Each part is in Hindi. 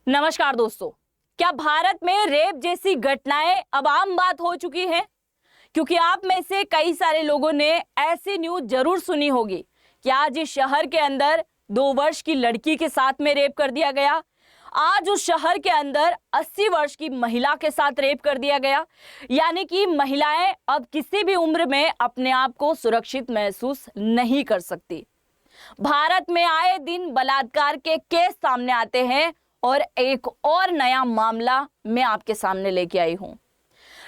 नमस्कार दोस्तों। क्या भारत में रेप जैसी घटनाएं अब आम बात हो चुकी हैं? क्योंकि आप में से कई सारे लोगों ने ऐसी न्यूज जरूर सुनी होगी कि आज इस शहर के अंदर 2 वर्ष की लड़की के साथ में रेप कर दिया गया। आज उस शहर के अंदर 80 वर्ष की महिला के साथ रेप कर दिया गया। यानी कि महिलाएं अब किसी भी उम्र में अपने आप को सुरक्षित महसूस नहीं कर सकती। भारत में आए दिन बलात्कार के केस सामने आते हैं और एक और नया मामला मैं आपके सामने लेके आई हूं।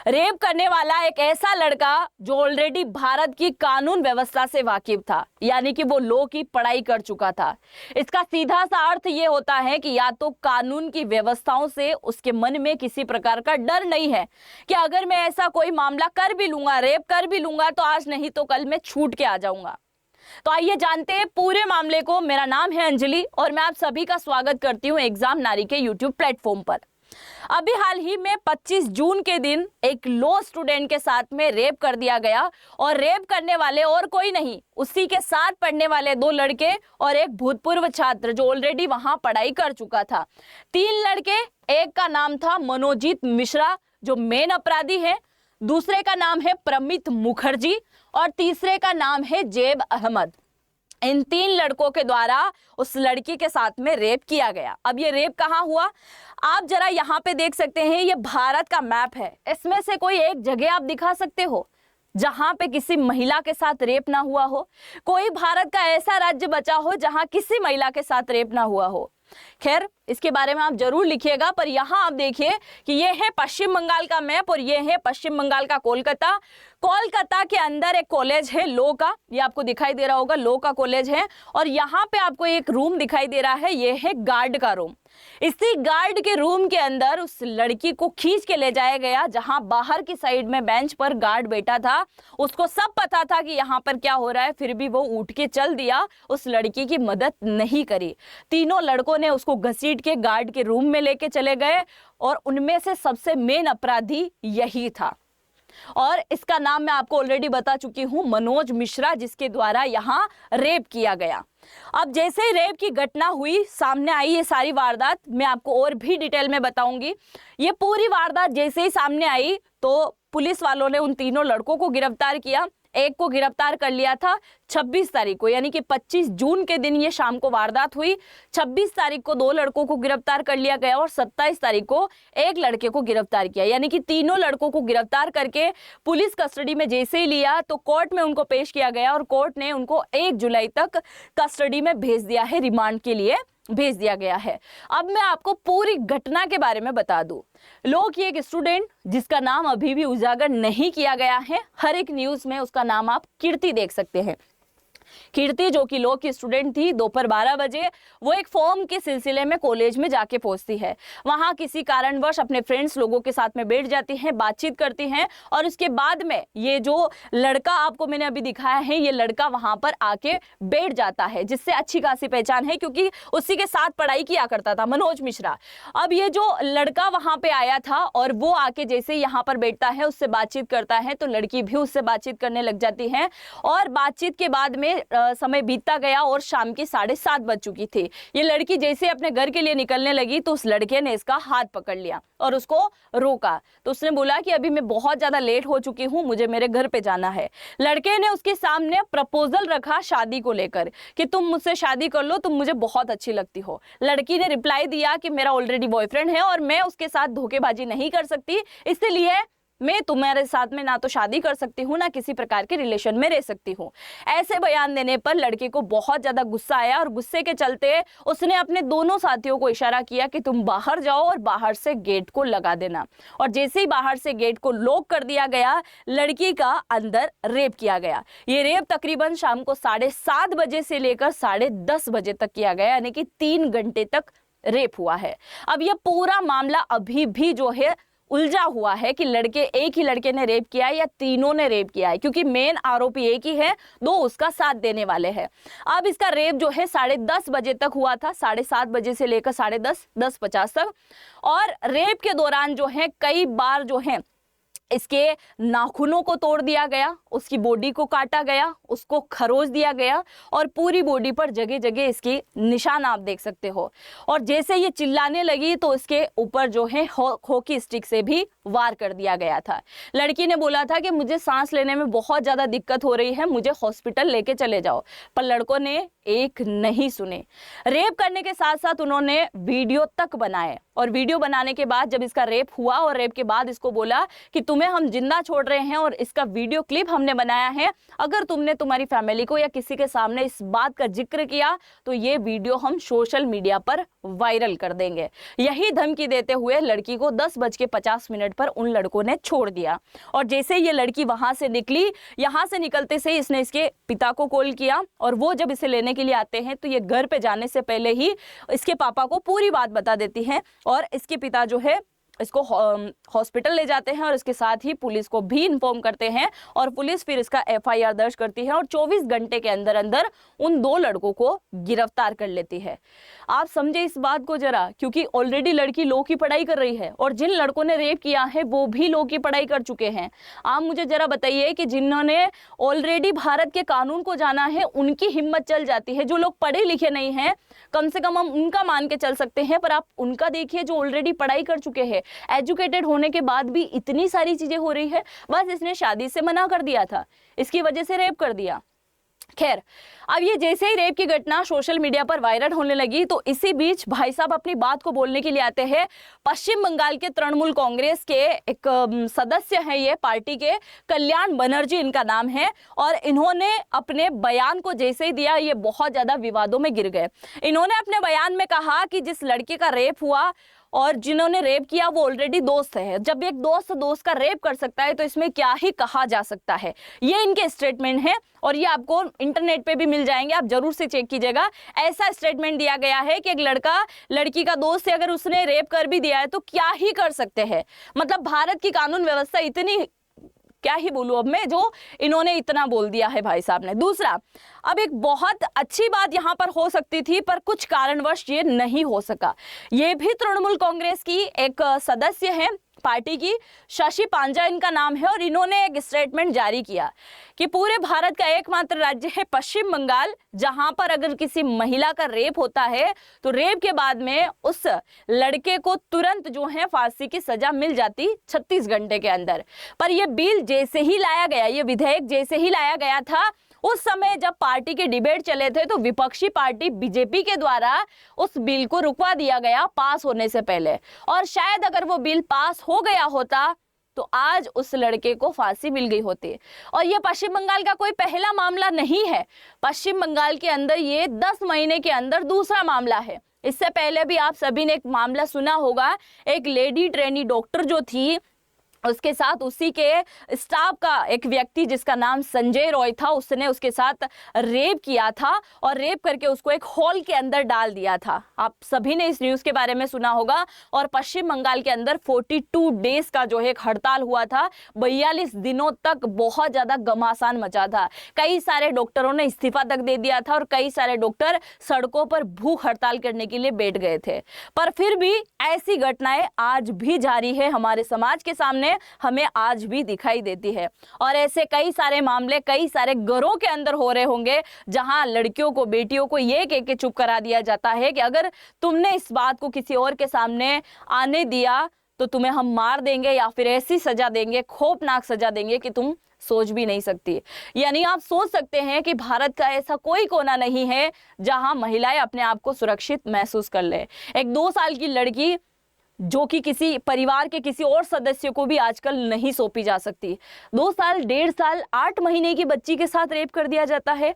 रेप करने वाला एक ऐसा लड़का जो ऑलरेडी भारत की कानून व्यवस्था से वाकिफ था, यानी कि वो लॉ की पढ़ाई कर चुका था। इसका सीधा सा अर्थ ये होता है कि या तो कानून की व्यवस्थाओं से उसके मन में किसी प्रकार का डर नहीं है कि अगर मैं ऐसा कोई मामला कर भी लूंगा, रेप कर भी लूंगा, तो आज नहीं तो कल मैं छूट के आ जाऊंगा। तो आइए जानते हैं पूरे मामले को। मेरा नाम है अंजलि और मैं आप सभी का स्वागत करती हूं एग्जाम नारी के यूट्यूब प्लेटफॉर्म पर। अभी हाल ही में 25 जून के दिन एक लॉ स्टूडेंट के साथ में रेप कर दिया गया और रेप करने वाले और कोई नहीं, उसी के साथ पढ़ने वाले 2 लड़के और एक भूतपूर्व छात्र जो ऑलरेडी वहां पढ़ाई कर चुका था। 3 लड़के, एक का नाम था मनोजीत मिश्रा जो मेन अपराधी है, दूसरे का नाम है प्रमित मुखर्जी और तीसरे का नाम है जेब अहमद। इन 3 लड़कों के द्वारा उस लड़की के साथ में रेप किया गया। अब ये रेप कहाँ हुआ, आप जरा यहाँ पे देख सकते हैं। ये भारत का मैप है, इसमें से कोई एक जगह आप दिखा सकते हो जहां पे किसी महिला के साथ रेप ना हुआ हो? कोई भारत का ऐसा राज्य बचा हो जहां किसी महिला के साथ रेप ना हुआ हो? खैर, इसके बारे में आप जरूर लिखिएगा। पर यहाँ आप देखिए कि ये है पश्चिम बंगाल का मैप और ये है पश्चिम बंगाल का कोलकाता। कोलकाता के अंदर एक कॉलेज है लॉ का, ये आपको दिखाई दे रहा होगा, लॉ का कॉलेज है। और यहाँ पे आपको एक रूम दिखाई दे रहा है, ये है गार्ड का रूम। इसी गार्ड के रूम के अंदर उस लड़की को खींच के ले जाया गया, जहां बाहर की साइड में बेंच पर गार्ड बैठा था। उसको सब पता था कि यहाँ पर क्या हो रहा है, फिर भी वो उठ के चल दिया, उस लड़की की मदद नहीं करी। तीनों लड़कों ने उसको घसीट के गार्ड के रूम में लेके चले गए और उनमें से सबसे मेन अपराधी यही था। और इसका नाम मैं आपको ऑलरेडी बता चुकी हूं, मनोज मिश्रा, जिसके द्वारा यहां रेप किया गया। अब जैसे ही रेप की घटना हुई, सामने आई ये सारी वारदात, मैं आपको और भी डिटेल में बताऊंगी। ये पूरी वारदात जैसे ही सामने आई तो पुलिस वालों ने उन तीनों लड़कों को गिरफ्तार किया। एक को गिरफ्तार कर लिया था 26 तारीख को, यानी कि 25 जून के दिन ये शाम को वारदात हुई। 26 तारीख को 2 लड़कों को गिरफ्तार कर लिया गया और 27 तारीख को एक लड़के को गिरफ्तार किया। यानी कि तीनों लड़कों को गिरफ्तार करके पुलिस कस्टडी में जैसे ही लिया तो कोर्ट में उनको पेश किया गया और कोर्ट ने उनको 1 जुलाई तक कस्टडी में भेज दिया है, रिमांड के लिए भेज दिया गया है। अब मैं आपको पूरी घटना के बारे में बता दूं। लॉ की एक स्टूडेंट जिसका नाम अभी भी उजागर नहीं किया गया है, हर एक न्यूज में उसका नाम आप कीर्ति देख सकते हैं। कीर्ति जो कि लॉ की स्टूडेंट थी, दोपहर 12 बजे वो एक फॉर्म के सिलसिले में कॉलेज में जाके पहुंचती है। वहां किसी कारणवश अपने फ्रेंड्स लोगों के साथ में बैठ जाती हैं, बातचीत करती हैं और उसके बाद में ये जो लड़का आपको मैंने अभी दिखाया है, ये लड़का वहां पर आके बैठ जाता है, जिससे अच्छी खासी पहचान है क्योंकि उसी के साथ पढ़ाई किया करता था, मनोज मिश्रा। अब ये जो लड़का वहां पे आया था और वो आके जैसे यहाँ पर बैठता है, उससे बातचीत करता है, तो लड़की भी उससे बातचीत करने लग जाती है। और बातचीत के बाद में समय बीतता गया और शाम की 7:30 बज चुकी थी। ये लड़की जैसे अपने घर के लिए निकलने लगी तो उस लड़के ने इसका हाथ पकड़ लिया और उसको रोका। तो उसने बोला कि अभी मैं बहुत ज्यादा लेट हो चुकी हूँ, मुझे मेरे घर पे जाना है। लड़के ने उसके सामने प्रपोजल रखा शादी को लेकर कि तुम मुझसे शादी कर लो, तुम मुझे बहुत अच्छी लगती हो। लड़की ने रिप्लाई दिया कि मेरा ऑलरेडी बॉयफ्रेंड है और मैं उसके साथ धोखेबाजी नहीं कर सकती, इसलिए मैं तुम्हारे साथ में ना तो शादी कर सकती हूँ ना किसी प्रकार के रिलेशन में रह सकती हूँ। ऐसे बयान देने पर लड़के को बहुत ज्यादा गुस्सा आया और गुस्से के चलते उसने अपने दोनों साथियों को इशारा किया कि तुम बाहर जाओ और बाहर से गेट को लगा देना। और जैसे ही बाहर से गेट को लॉक कर दिया गया, लड़की का अंदर रेप किया गया। ये रेप तकरीबन शाम को 7:30 बजे से लेकर 10:30 बजे तक किया गया, यानी कि 3 घंटे तक रेप हुआ है। अब यह पूरा मामला अभी भी जो है उलझा हुआ है कि एक ही लड़के ने रेप किया है या तीनों ने रेप किया है, क्योंकि मेन आरोपी एक ही है, 2 उसका साथ देने वाले हैं। अब इसका रेप जो है 10:30 बजे तक हुआ था, 7:30 बजे से लेकर 10:30, 10:50 तक। और रेप के दौरान जो है कई बार जो है इसके नाखूनों को तोड़ दिया गया, उसकी बॉडी को काटा गया, उसको खरोच दिया गया और पूरी बॉडी पर जगह जगह इसकी निशान आप देख सकते हो। और जैसे ये चिल्लाने लगी तो इसके ऊपर जो है हॉकी स्टिक से भी वार कर दिया गया था। लड़की ने बोला था कि मुझे सांस लेने में बहुत ज़्यादा दिक्कत हो रही है, मुझे हॉस्पिटल लेके चले जाओ, पर लड़कों ने एक नहीं सुने। रेप करने के साथ साथ उन्होंने वीडियो तक बनाए और वीडियो बनाने के बाद जब इसका रेप हुआ और रेप के बाद इसको बोला कि तुम्हें हम जिंदा छोड़ रहे हैं और इसका वीडियो क्लिप हमने बनाया है, अगर तुमने तुम्हारी फैमिली को या किसी के सामने इस बात का जिक्र किया तो ये वीडियो हम सोशल मीडिया पर वायरल कर देंगे। यही धमकी देते हुए लड़की को 10:50 पर उन लड़कों ने छोड़ दिया। और जैसे ये लड़की वहां से निकली, यहां से निकलते से इसने इसके पिता को कॉल किया और वो जब इसे लेने के लिए आते हैं तो ये घर पे जाने से पहले ही इसके पापा को पूरी बात बता देती हैं और इसके पिता जो है इसको हॉस्पिटल ले जाते हैं और इसके साथ ही पुलिस को भी इन्फॉर्म करते हैं और पुलिस फिर इसका FIR दर्ज करती है और 24 घंटे के अंदर अंदर उन 2 लड़कों को गिरफ्तार कर लेती है। आप समझे इस बात को जरा, क्योंकि ऑलरेडी लड़की लॉ की पढ़ाई कर रही है और जिन लड़कों ने रेप किया है वो भी लॉ की पढ़ाई कर चुके हैं। आप मुझे जरा बताइए कि जिन्होंने ऑलरेडी भारत के कानून को जाना है उनकी हिम्मत चल जाती है। जो लोग पढ़े लिखे नहीं हैं कम से कम हम उनका मान के चल सकते हैं, पर आप उनका देखिए जो ऑलरेडी पढ़ाई कर चुके हैं, एजुकेटेड होने के बाद भी इतनी सारी चीजें हो रही है। बस इसने शादी से मना कर दिया था, इसकी वजह से रेप कर दिया। खैर, अब ये जैसे ही रेप की घटना सोशल मीडिया पर वायरल होने लगी तो इसी बीच भाई साहब अपनी बात को बोलने के लिए आते हैं। पश्चिम बंगाल के तृणमूल कांग्रेस के एक सदस्य हैं, ये पार्टी के कल्याण बनर्जी इनका नाम है, और इन्होंने अपने बयान को जैसे ही दिया ये बहुत ज्यादा विवादों में गिर गए। इन्होंने अपने बयान में कहा कि जिस लड़के का रेप हुआ और जिन्होंने रेप किया वो ऑलरेडी दोस्त है। जब एक दोस्त दोस्त का रेप कर सकता है तो इसमें क्या ही कहा जा सकता है। ये इनके स्टेटमेंट है और ये आपको इंटरनेट पे भी मिल जाएंगे, आप जरूर से चेक कीजिएगा। ऐसा स्टेटमेंट दिया गया है कि एक लड़का लड़की का दोस्त है, अगर उसने रेप कर भी दिया है तो क्या ही कर सकते हैं। मतलब भारत की कानून व्यवस्था इतनी, क्या ही बोलूं अब मैं, जो इन्होंने इतना बोल दिया है भाई साहब ने। दूसरा, अब एक बहुत अच्छी बात यहां पर हो सकती थी पर कुछ कारणवश ये नहीं हो सका। ये भी तृणमूल कांग्रेस की एक सदस्य है पार्टी की, शशि पांजा इनका नाम है, और इन्होंने एक स्टेटमेंट जारी किया कि पूरे भारत का एकमात्र राज्य है पश्चिम बंगाल जहां पर अगर किसी महिला का रेप होता है तो रेप के बाद में उस लड़के को तुरंत जो है फांसी की सजा मिल जाती 36 घंटे के अंदर। पर यह बिल जैसे ही लाया गया, ये विधेयक जैसे ही लाया गया था, उस समय जब पार्टी के डिबेट चले थे तो विपक्षी पार्टी बीजेपी के द्वारा उस बिल को रुकवा दिया गया पास होने से पहले। और शायद अगर वो बिल पास हो गया होता तो आज उस लड़के को फांसी मिल गई होती। और ये पश्चिम बंगाल का कोई पहला मामला नहीं है, पश्चिम बंगाल के अंदर ये 10 महीने के अंदर दूसरा मामला है। इससे पहले भी आप सभी ने एक मामला सुना होगा, एक लेडी ट्रेनी डॉक्टर जो थी उसके साथ उसी के स्टाफ का एक व्यक्ति जिसका नाम संजय रॉय था, उसने उसके साथ रेप किया था और रेप करके उसको एक हॉल के अंदर डाल दिया था। आप सभी ने इस न्यूज़ के बारे में सुना होगा। और पश्चिम बंगाल के अंदर 42 डेज का जो है एक हड़ताल हुआ था, 42 दिनों तक बहुत ज़्यादा घमासान मचा था। कई सारे डॉक्टरों ने इस्तीफा तक दे दिया था और कई सारे डॉक्टर सड़कों पर भूख हड़ताल करने के लिए बैठ गए थे। पर फिर भी ऐसी घटनाएं आज भी जारी है हमारे समाज के सामने, हमें आज भी दिखाई देती है। और ऐसे कई सारे मामले कई सारे घरों के अंदर हो रहे होंगे जहां लड़कियों को, बेटियों को ये कह के चुप करा दिया जाता है कि अगर तुमने इस बात को किसी और के सामने आने दिया तो तुम्हें हम मार देंगे या फिर ऐसी सजा देंगे, खौफनाक सजा देंगे कि तुम सोच भी नहीं सकती। यानी आप सोच सकते हैं कि भारत का ऐसा कोई कोना नहीं है जहां महिलाएं अपने आप को सुरक्षित महसूस कर ले। एक 2 साल की लड़की जो कि किसी परिवार के किसी और सदस्य को भी आजकल नहीं सौंपी जा सकती, 2 साल, 1.5 साल, 8 महीने की बच्ची के साथ रेप कर दिया जाता है।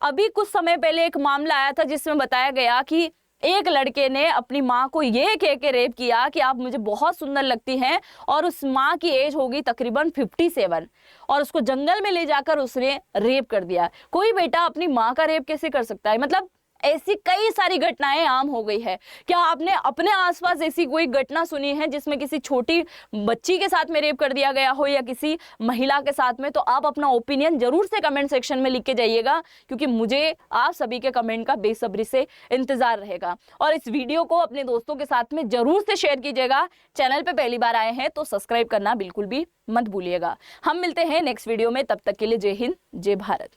अभी कुछ समय पहले एक मामला आया था जिसमें बताया गया कि एक लड़के ने अपनी माँ को ये कह के रेप किया कि आप मुझे बहुत सुंदर लगती हैं, और उस माँ की एज होगी तकरीबन 57, और उसको जंगल में ले जाकर उसने रेप कर दिया। कोई बेटा अपनी माँ का रेप कैसे कर सकता है? मतलब ऐसी कई सारी घटनाएं आम हो गई है। क्या आपने अपने आसपास ऐसी कोई घटना सुनी है जिसमें किसी छोटी बच्ची के साथ में रेप कर दिया गया हो या किसी महिला के साथ में? तो आप अपना ओपिनियन जरूर से कमेंट सेक्शन में लिख के जाइएगा, क्योंकि मुझे आप सभी के कमेंट का बेसब्री से इंतजार रहेगा। और इस वीडियो को अपने दोस्तों के साथ में जरूर से शेयर कीजिएगा। चैनल पे पहली बार आए हैं तो सब्सक्राइब करना बिल्कुल भी मत भूलिएगा। हम मिलते हैं नेक्स्ट वीडियो में, तब तक के लिए जय हिंद, जय भारत।